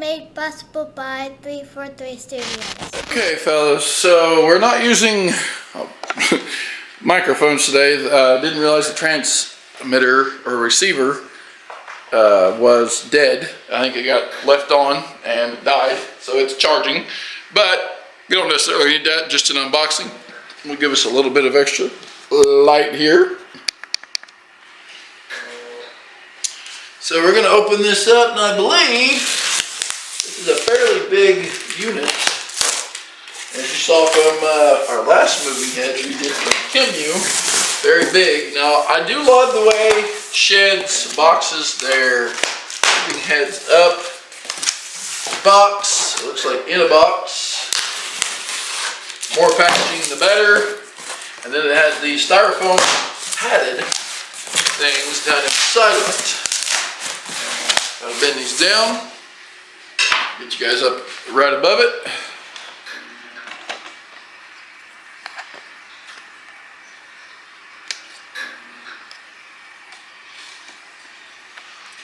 made possible by 343 Studios. Okay, fellas, so we're not using microphones today. Didn't realize the transmitter or receiver was dead. I think it got left on and died, so it's charging. But we don't necessarily need that, just an unboxing. Will give us a little bit of extra light here. So we're going to open this up, and I believe this is a fairly big unit. As you saw from our last moving heads we did from Kimu, very big. Now I do love the way Shehds boxes their moving heads up. Box, it looks like in a box. More packaging the better. And then it has the styrofoam padded things down inside of it. Gotta bend these down. Get you guys up right above it.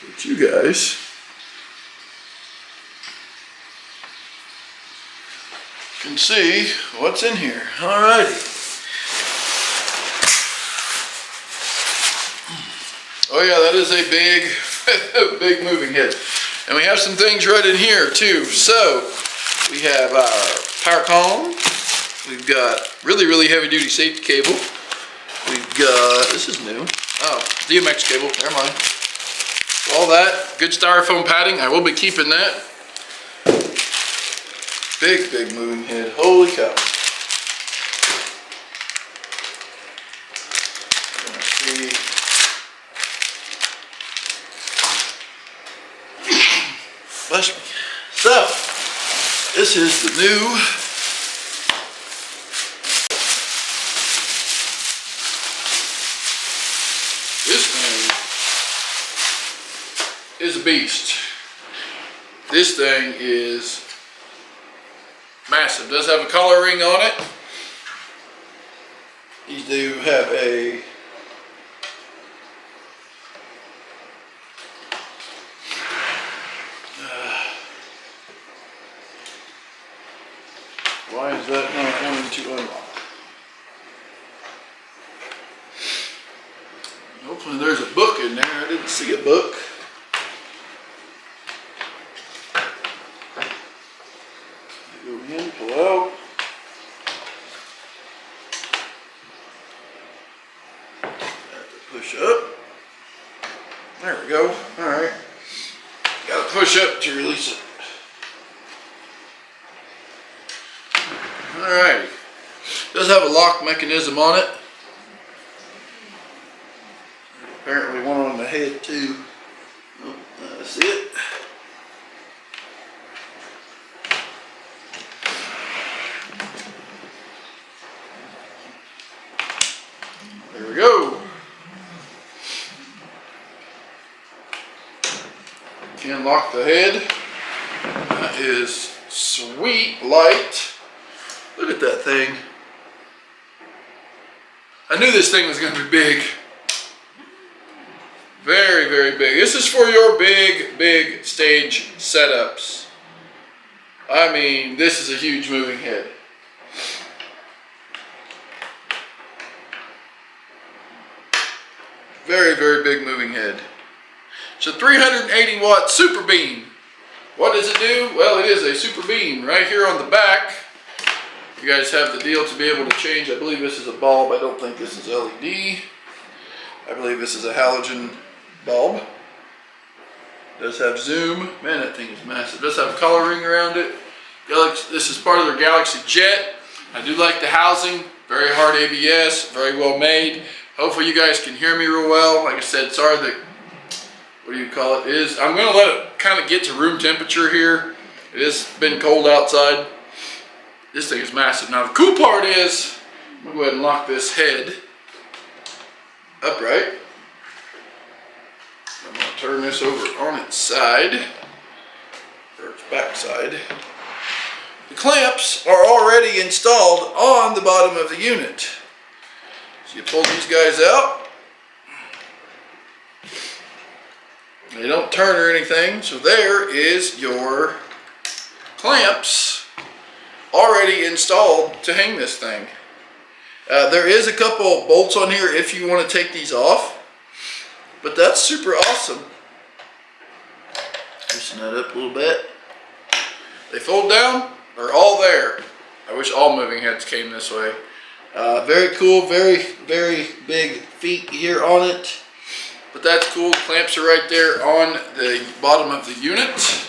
Get you guys can see what's in here. Alrighty. Oh yeah, that is a big, big moving head. And we have some things right in here too. So, we have our power column. We've got really, really heavy duty safety cable. We've got, this is new. Oh, DMX cable, never mind. All that, good styrofoam padding. I will be keeping that. Big, big moving head. Holy cow. Let's see. Bless me. So, this is the new this thing is a beast. This thing is massive. Does have a color ring on it. These do have a why is that not wanting to unlock? Hopefully there's a book in there. I didn't see a book. Go in, pull out. Have to push up. There we go. Alright. Gotta push up to release it. Alright. Does have a lock mechanism on it. Apparently one on the head too. Oh, that's it. There we go. Can lock the head. That is sweet light. Look at that thing. I knew this thing was going to be big. Very, very big. This is for your big, big stage setups. I mean, this is a huge moving head. Very, very big moving head. It's a 380 watt super beam. What does it do? Well, it is a super beam. Right here on the back, you guys have the deal to be able to change. I believe this is a bulb. I don't think this is LED. I believe this is a halogen bulb. It does have zoom. Man, that thing is massive. It does have coloring around it. This is part of their Galaxy Jet. I do like the housing. Very hard ABS. Very well made. Hopefully you guys can hear me real well. Like I said, sorry that, what do you call it, is, I'm going to let it kind of get to room temperature here. It has been cold outside. This thing is massive. Now the cool part is, I'm going to go ahead and lock this head upright. I'm going to turn this over on its side, or its back side. The clamps are already installed on the bottom of the unit. So you pull these guys out. They don't turn or anything. So there is your clamps already installed to hang this thing. There is a couple bolts on here if you want to take these off, but that's super awesome. Loosen that up a little bit. They fold down, they're all there. I wish all moving heads came this way. Very cool, very, very big feet here on it. But that's cool. Clamps are right there on the bottom of the unit.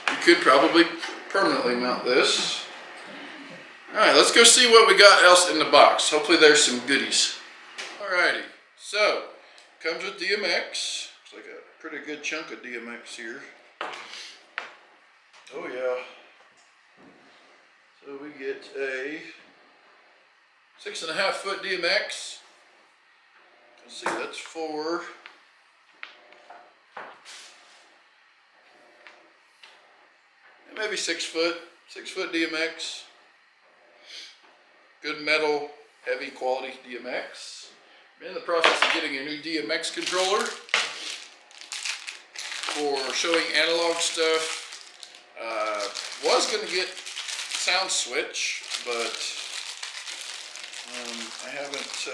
You could probably permanently mount this. Alright, let's go see what we got else in the box. Hopefully there's some goodies. Alrighty, so comes with DMX. Looks like a pretty good chunk of DMX here. Oh yeah. So we get a 6.5 foot DMX. Let's see, that's for maybe 6 foot DMX. Good metal, heavy quality DMX. I'm in the process of getting a new DMX controller for showing analog stuff. Was gonna get sound switch, but I haven't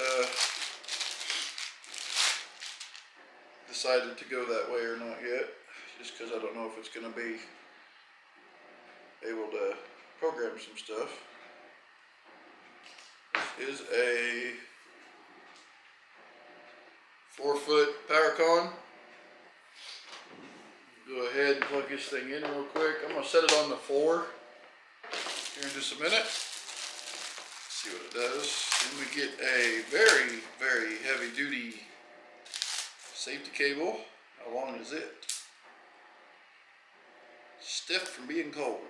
decided to go that way or not yet, just because I don't know if it's gonna be able to program some stuff. This is a 4-foot power con. Go ahead and plug this thing in real quick. I'm gonna set it on the floor here in just a minute. See what it does. Then we get a very, very heavy duty safety cable. How long is it? Stiff from being cold.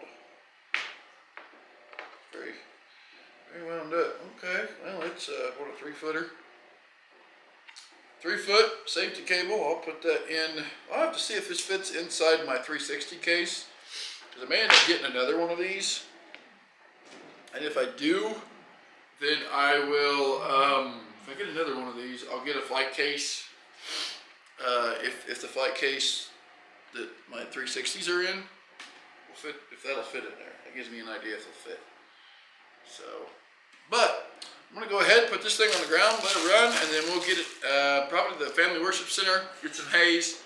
Very, very wound up. Okay, well it's what, a 3-footer. 3-foot safety cable. I'll put that in. I'll have to see if this fits inside my 360 case, because I may end up getting another one of these. And if I do, then I will, if I get another one of these, I'll get a flight case. If the flight case that my 360s are in will fit, if that'll fit in there. That gives me an idea if it'll fit. So, but I'm gonna go ahead and put this thing on the ground, let it run, and then we'll get it probably to the Family Worship Center, get some haze,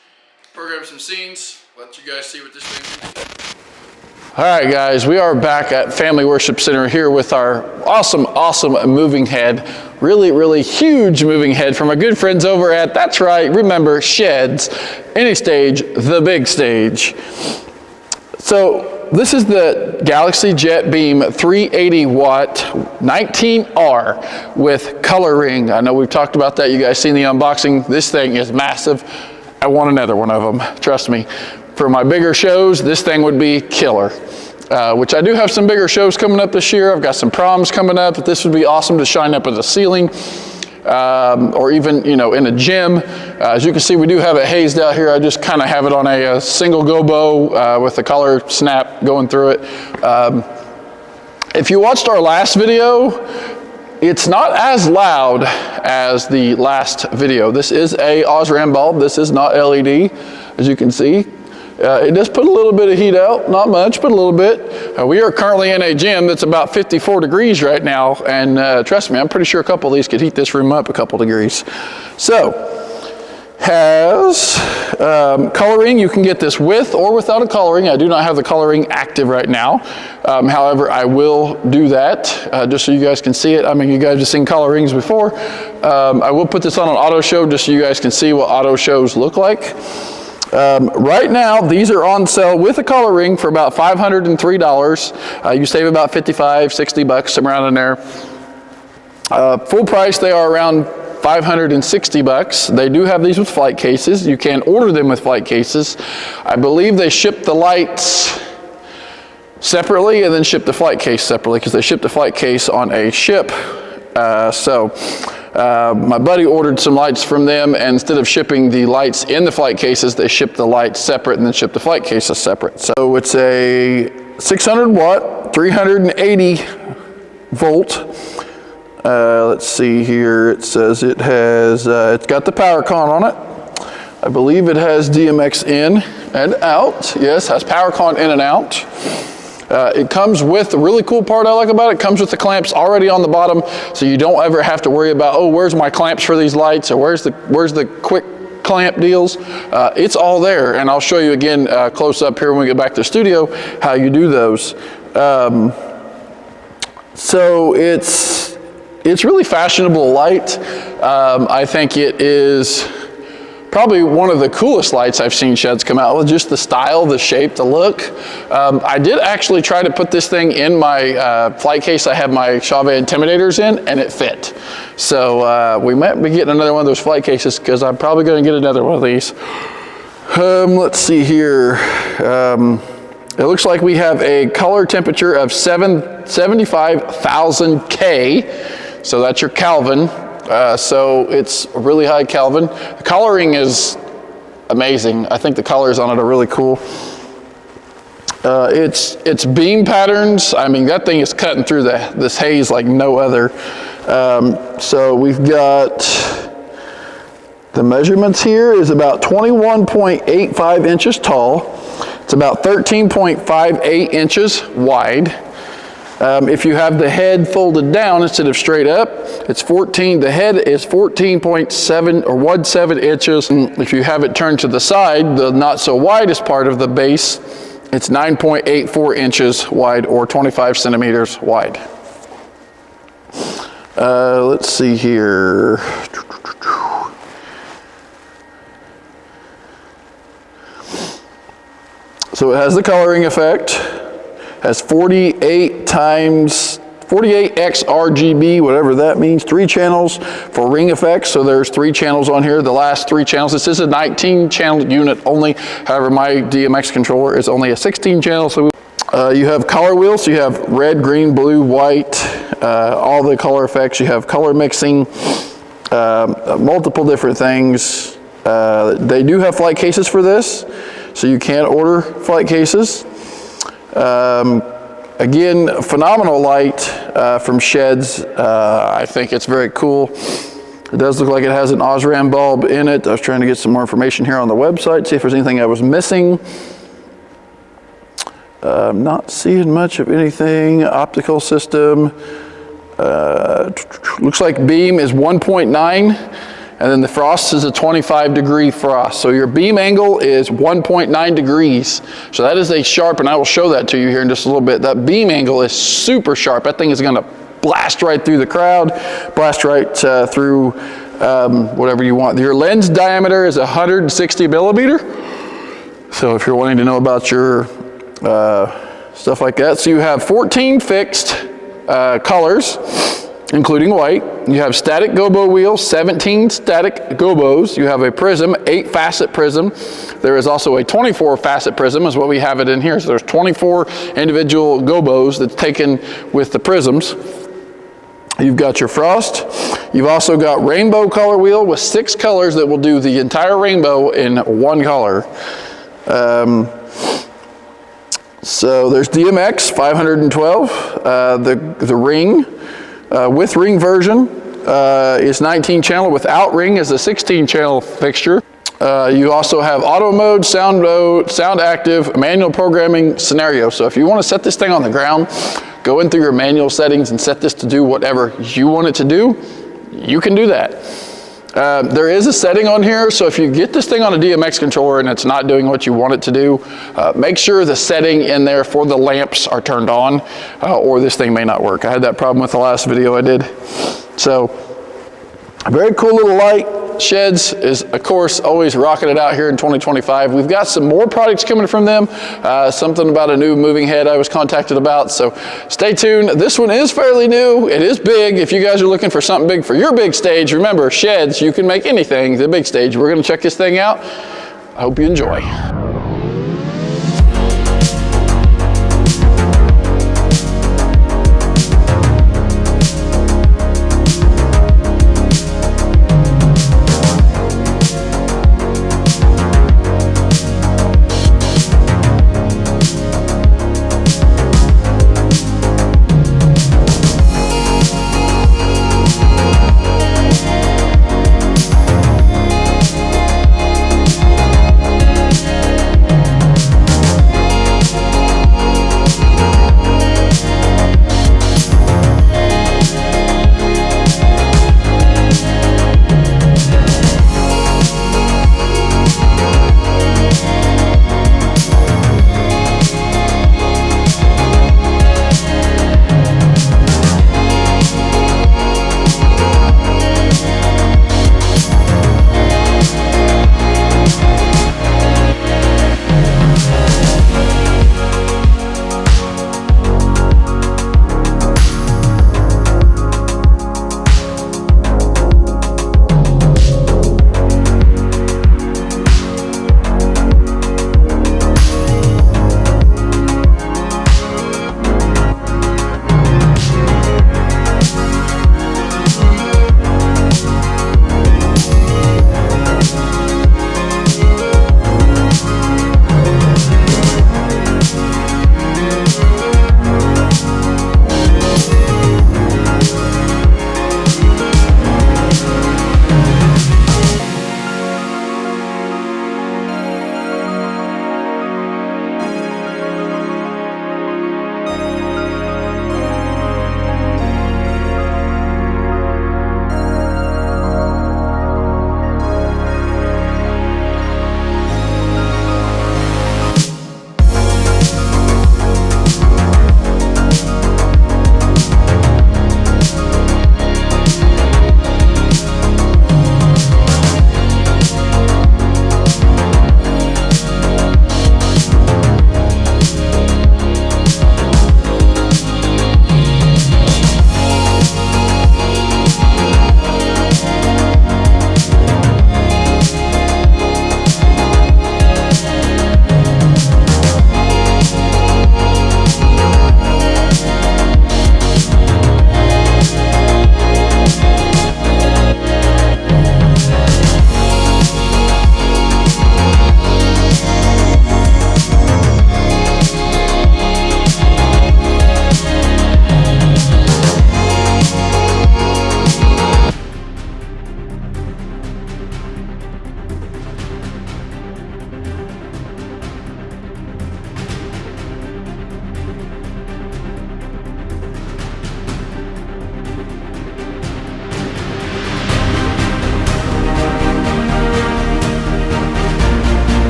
program some scenes, let you guys see what this thing is. All right, guys, we are back at Family Worship Center here with our awesome moving head. Really, really huge moving head from our good friends over at, that's right, remember, Shehds. Any stage, the big stage. So, this is the Galaxy Jet Beam 380 watt 19R with coloring. I know we've talked about that. You guys seen the unboxing. This thing is massive. I want another one of them, trust me. For my bigger shows, this thing would be killer. Which I do have some bigger shows coming up this year. I've got some proms coming up. This would be awesome to shine up at the ceiling. Or even, you know, in a gym. As you can see, we do have it hazed out here. I just kind of have it on a single gobo with the color snap going through it. If you watched our last video, it's not as loud as the last video. This is a Osram bulb. This is not LED, as you can see. It does put a little bit of heat out, not much, but a little bit. We are currently in a gym that's about 54 degrees right now, and trust me, I'm pretty sure a couple of these could heat this room up a couple degrees. So, has coloring. You can get this with or without a coloring. I do not have the coloring active right now. However, I will do that just so you guys can see it. I mean, you guys have seen colorings before. I will put this on an auto show just so you guys can see what auto shows look like. Right now, these are on sale with a coloring for about $503. You save about 55, 60 bucks, somewhere around in there. Full price, they are around 560 bucks. They do have these with flight cases. You can order them with flight cases. I believe they ship the lights separately and then ship the flight case separately, because they ship the flight case on a ship. My buddy ordered some lights from them, and instead of shipping the lights in the flight cases, they ship the lights separate and then ship the flight cases separate. So it's a 600 watt, 380 volt. Let's see here. It says it has, it's got the power con on it. I believe it has DMX in. and out. Yes, has power con in and out. It comes with, the really cool part I like about it, comes with the clamps already on the bottom, so you don't ever have to worry about, oh, where's my clamps for these lights, or where's the quick clamp deals. It's all there, and I'll show you again close up here when we get back to the studio how you do those. So it's really fashionable light. I think it is probably one of the coolest lights I've seen Shehds come out with, just the style, the shape, the look. I did actually try to put this thing in my flight case I have my Shehds Intimidators in, and it fit. So we might be getting another one of those flight cases, because I'm probably going to get another one of these. Let's see here. It looks like we have a color temperature of 75,000 K. So that's your Kelvin. So it's a really high Kelvin. The coloring is amazing. I think the colors on it are really cool. It's beam patterns. I mean, that thing is cutting through this haze like no other. So we've got the measurements here is about 21.85 inches tall. It's about 13.58 inches wide. If you have the head folded down instead of straight up, it's 14. The head is 14.7 or 17 inches. And if you have it turned to the side, the not so widest part of the base, it's 9.84 inches wide or 25 centimeters wide. Let's see here. So it has the coloring effect. Has 48x RGB, whatever that means, 3 channels for ring effects. So there's 3 channels on here, the last 3 channels. This is a 19 channel unit only. However, my DMX controller is only a 16 channel. So you have color wheels. So you have red, green, blue, white, all the color effects. You have color mixing, multiple different things. They do have flight cases for this, so you can order flight cases. Again, phenomenal light from Shehds. I think it's very cool. It does look like it has an Osram bulb in it. I was trying to get some more information here on the website, see if there's anything I was missing. I'm not seeing much of anything. Optical system. Looks like beam is 1.9. And then the frost is a 25-degree frost. So your beam angle is 1.9 degrees. So that is a sharp, and I will show that to you here in just a little bit. That beam angle is super sharp. That thing is gonna blast right through the crowd, blast right through whatever you want. Your lens diameter is 160 millimeter. So if you're wanting to know about your stuff like that. So you have 14 fixed colors, including white. You have static gobo wheels, 17 static gobos. You have a prism, 8 facet prism. There is also a 24 facet prism is what we have it in here. So there's 24 individual gobos that's taken with the prisms. You've got your frost. You've also got rainbow color wheel with 6 colors that will do the entire rainbow in 1 color. So there's DMX 512, the ring. With ring version is 19 channel. Without ring is a 16 channel fixture. You also have auto mode, sound active, manual programming scenario. So if you want to set this thing on the ground, go in through your manual settings and set this to do whatever you want it to do, you can do that. There is a setting on here, so if you get this thing on a DMX controller and it's not doing what you want it to do, make sure the setting in there for the lamps are turned on, or this thing may not work. I had that problem with the last video I did. So, a very cool little light. Shehds is, of course, always rocking it out here in 2025. We've got some more products coming from them. Something about a new moving head I was contacted about, so stay tuned. This one is fairly new. It is big. If you guys are looking for something big for your big stage, remember, Shehds, you can make anything the big stage. We're going to check this thing out. I hope you enjoy.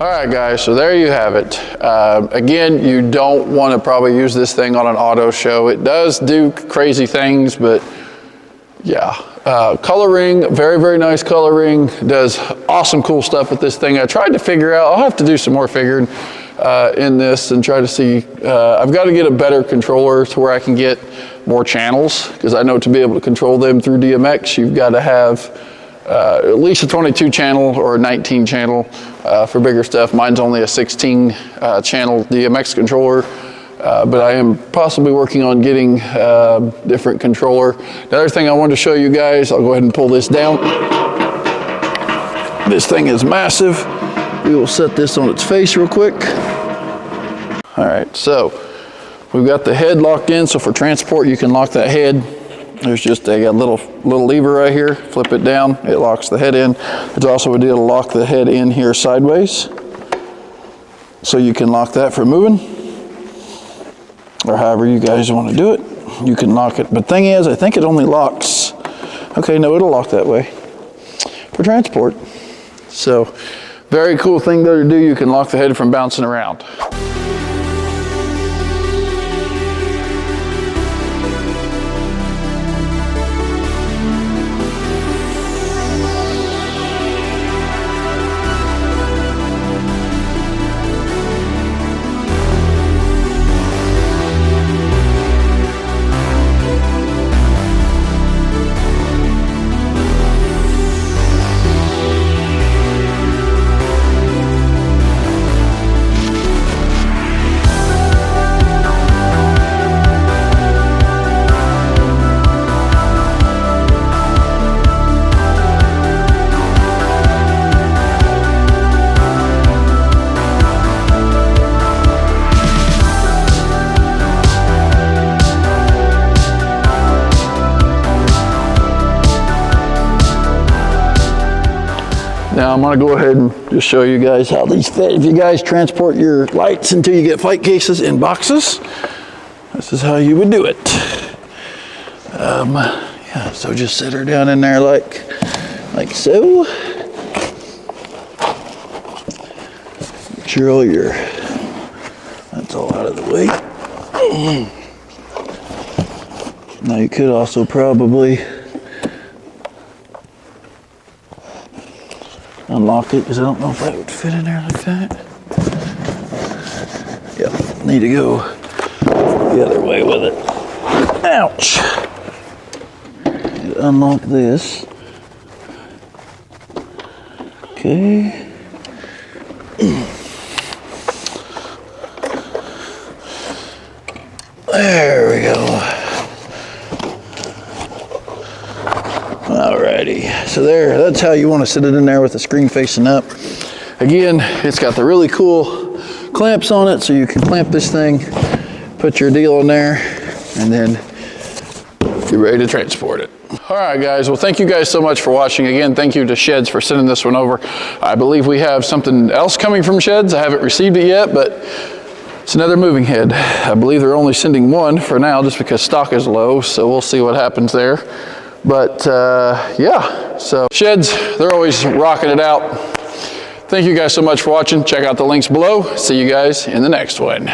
All right, guys, so there you have it. Again, you don't want to probably use this thing on an auto show. It does do crazy things, but yeah. Coloring, very, very nice coloring. Does awesome, cool stuff with this thing. I tried to figure out, I'll have to do some more figuring in this and try to see. I've got to get a better controller to where I can get more channels, because I know to be able to control them through DMX, you've got to have at least a 22 channel or a 19 channel for bigger stuff. Mine's only a 16 channel DMX controller, but I am possibly working on getting a different controller. The other thing I wanted to show you guys, I'll go ahead and pull this down. This thing is massive. We will set this on its face real quick. All right, so we've got the head locked in, so for transport you can lock that head. There's just a little lever right here. Flip it down, it locks the head in. There's also a deal to lock the head in here sideways, so you can lock that for moving, or however you guys want to do it. You can lock it, but thing is, I think it only locks. Okay, no, it'll lock that way for transport. So, very cool thing there to do. You can lock the head from bouncing around. Now I'm gonna go ahead and just show you guys how these fit. If you guys transport your lights until you get flight cases in boxes, this is how you would do it. Yeah, so just set her down in there like so. Make sure all your, that's all out of the way. Now you could also probably unlock it, because I don't know if that would fit in there like that. Yep, need to go the other way with it. Ouch! Unlock this. Okay. There we go. Alrighty, so there, that's how you want to sit it in there with the screen facing up. Again, it's got the really cool clamps on it, so you can clamp this thing, put your deal in there, and then you're ready to transport it. All right, guys, well, thank you guys so much for watching. Again, thank you to Shehds for sending this one over. I believe we have something else coming from Shehds. I haven't received it yet, but it's another moving head. I believe they're only sending one for now just because stock is low, so we'll see what happens there. But yeah, so Shehds, they're always rocking it out. Thank you guys so much for watching. Check out the links below. See you guys in the next one.